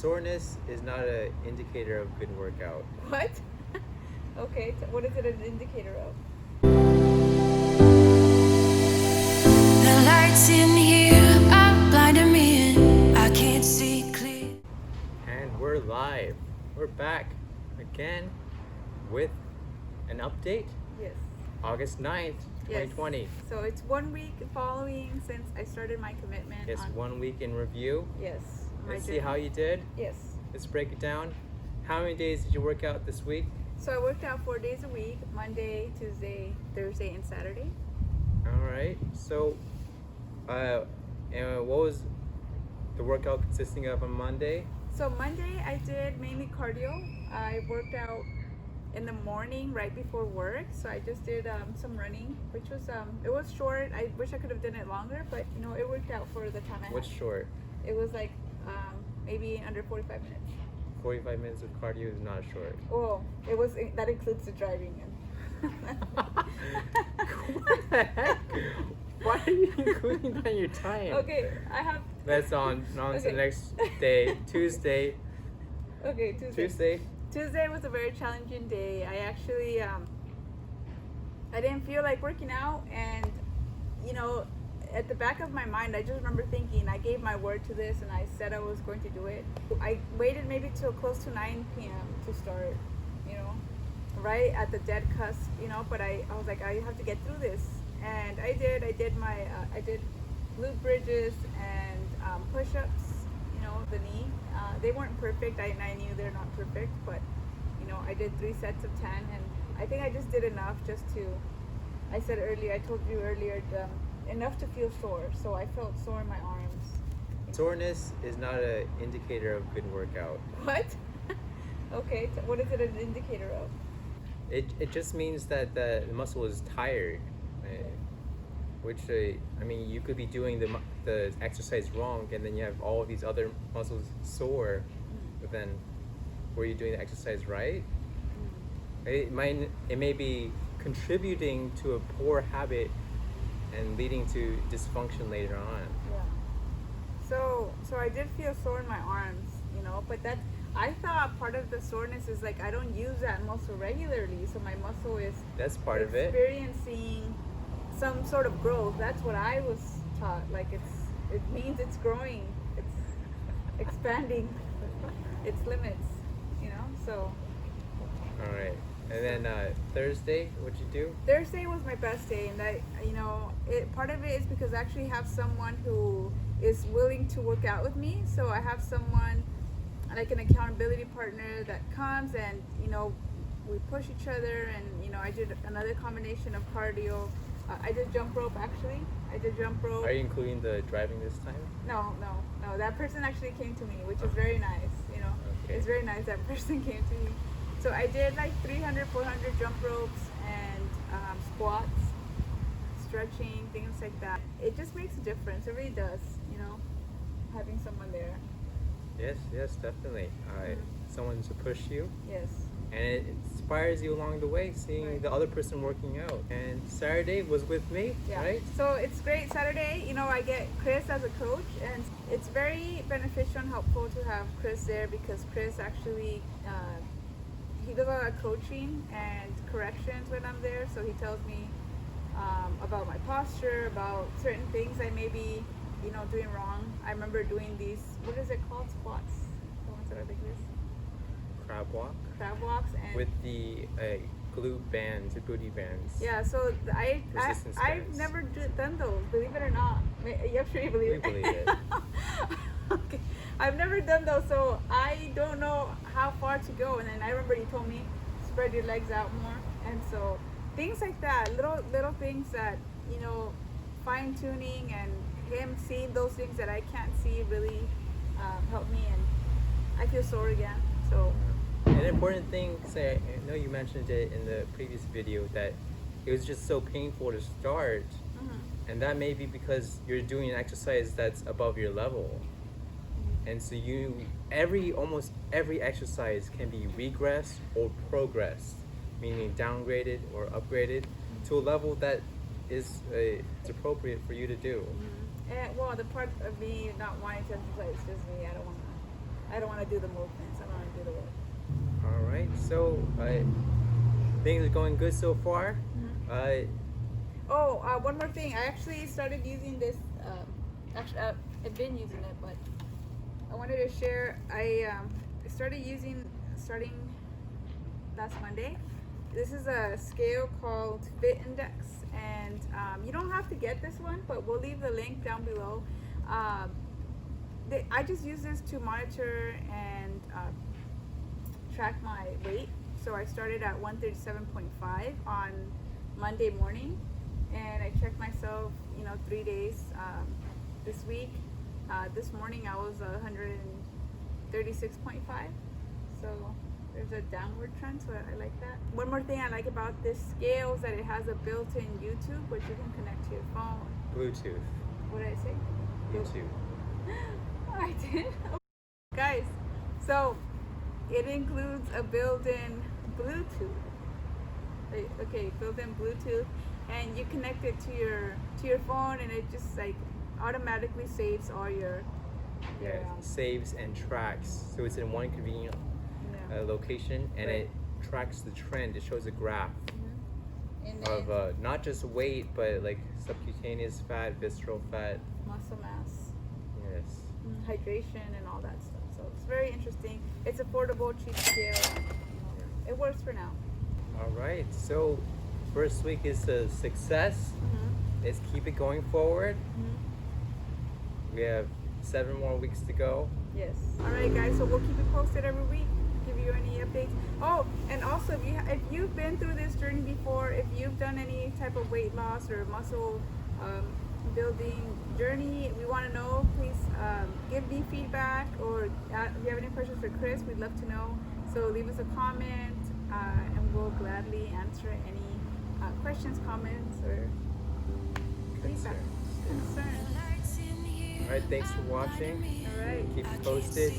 Soreness is not an indicator of good workout. What? Okay, what is it an indicator of? The lights in here are blinding me and I can't see clear. And we're live. We're back again with an update. Yes. August 9th, 2020. So it's 1 week following since I started my commitment. Yes, 1 week in review. Yes. Let's see how you did. Yes. Let's break it down. How many days did you work out this week? So I worked out 4 days a week, Monday, Tuesday, Thursday, and Saturday. All right. So, and what was the workout consisting of on Monday? So Monday I did mainly cardio. I worked out in the morning right before work. So I just did some running, which was it was short. I wish I could have done it longer, but it worked out for the time I had. What's short? It was like maybe under 45 minutes. 45 minutes of cardio is not short. Oh, it was that includes the driving in. What the heck? Why are you including that in your time? Okay, I have. That's on to the next day, Tuesday. Okay, Tuesday. Tuesday. Tuesday was a very challenging day. I actually I didn't feel like working out, and at the back of my mind, I just remember thinking I gave my word to this, and I said I was going to do it. I waited maybe till close to 9 p.m. to start, right at the dead cusp, but I was like, I have to get through this, and I did. I did glute bridges and push-ups, the knee. They weren't perfect. I knew they're not perfect, but I did 3 sets of 10, and I think I just did enough just to. I told you earlier, enough to feel sore. So I felt sore in my arms. Soreness is not an indicator of good workout. What? Okay, what is it an indicator of? It just means that the muscle is tired, which you could be doing the exercise wrong, and then you have all of these other muscles sore. But then, were you doing the exercise right? It may be contributing to a poor habit and leading to dysfunction later on. Yeah. So I did feel sore in my arms, but I thought part of the soreness is like I don't use that muscle regularly, so my muscle is part of it. Experiencing some sort of growth. That's what I was taught. Like it means it's growing, it's expanding its limits, So. All right. And then Thursday, what'd you do? Thursday was my best day, and part of it is because I actually have someone who is willing to work out with me. So I have someone like an accountability partner that comes, and we push each other, and I did another combination of cardio. I did jump rope actually. I did jump rope. Are you including the driving this time? No. That person actually came to me, which is very nice. Okay. It's very nice that person came to me. So I did like 300, 400 jump ropes and squats, stretching, things like that. It just makes a difference. It really does, having someone there. Yes, definitely. Someone to push you. Yes. And it inspires you along the way, seeing the other person working out. And Saturday was with me, right? So it's great. Saturday, I get Chris as a coach, and it's very beneficial and helpful to have Chris there because Chris actually, he does a lot of coaching and corrections when I'm there. So he tells me about my posture, about certain things I may be, doing wrong. I remember doing these, what is it called? Squats. The ones that are like this. Crab walks and with the glute bands, the booty bands. Yeah, so I've bands. never done those, believe it or not. I'm sure you believe it. We believe it. Okay, I've never done those, so I don't know how far to go. And then I remember you told me spread your legs out more, and so things like that, little things that fine tuning and him seeing those things that I can't see really helped me, and I feel sore again. So. An important thing, I know you mentioned it in the previous video, that it was just so painful to start, and that may be because you're doing an exercise that's above your level, and so almost every exercise can be regressed or progressed, meaning downgraded or upgraded to a level that is it's appropriate for you to do. And well, the part of me not wanting to exercise is just me. I don't want to. I don't want to do the movements. I don't want to do the work. All right. So things are going good so far. One more thing. I actually started using this. I've been using it, but I wanted to share. I started using starting last Monday. This is a scale called Fit Index, and you don't have to get this one, but we'll leave the link down below. I just use this to monitor and track my weight. So I started at 137.5 on Monday morning, and I checked myself, 3 days this week. This morning I was 136.5. So there's a downward trend, so I like that. One more thing I like about this scale is that it has a built-in YouTube, which you can connect to your phone. Bluetooth. What did I say? YouTube. I did. Guys, so it includes a built-in Bluetooth. Okay, built-in Bluetooth, and you connect it to your phone, and it just like automatically saves all your saves and tracks. So it's in one convenient location, and it tracks the trend. It shows a graph of not just weight, but like subcutaneous fat, visceral fat, muscle mass, yes, hydration, and all that stuff. So it's very interesting. It's affordable, cheap scale. It works for now. All right. So first week is a success. Let's keep it going forward. We have 7 more weeks to go. Yes. All right, guys. So we'll keep it posted every week. Give you any updates. Oh, and also if you've been through this journey before, if you've done any type of weight loss or muscle building journey, we want to know. Please give me feedback, or if you have any questions for Chris, we'd love to know. So leave us a comment, and we'll gladly answer any questions, comments, or feedback. Concerns. All right. Thanks for watching. All right. Keep it posted.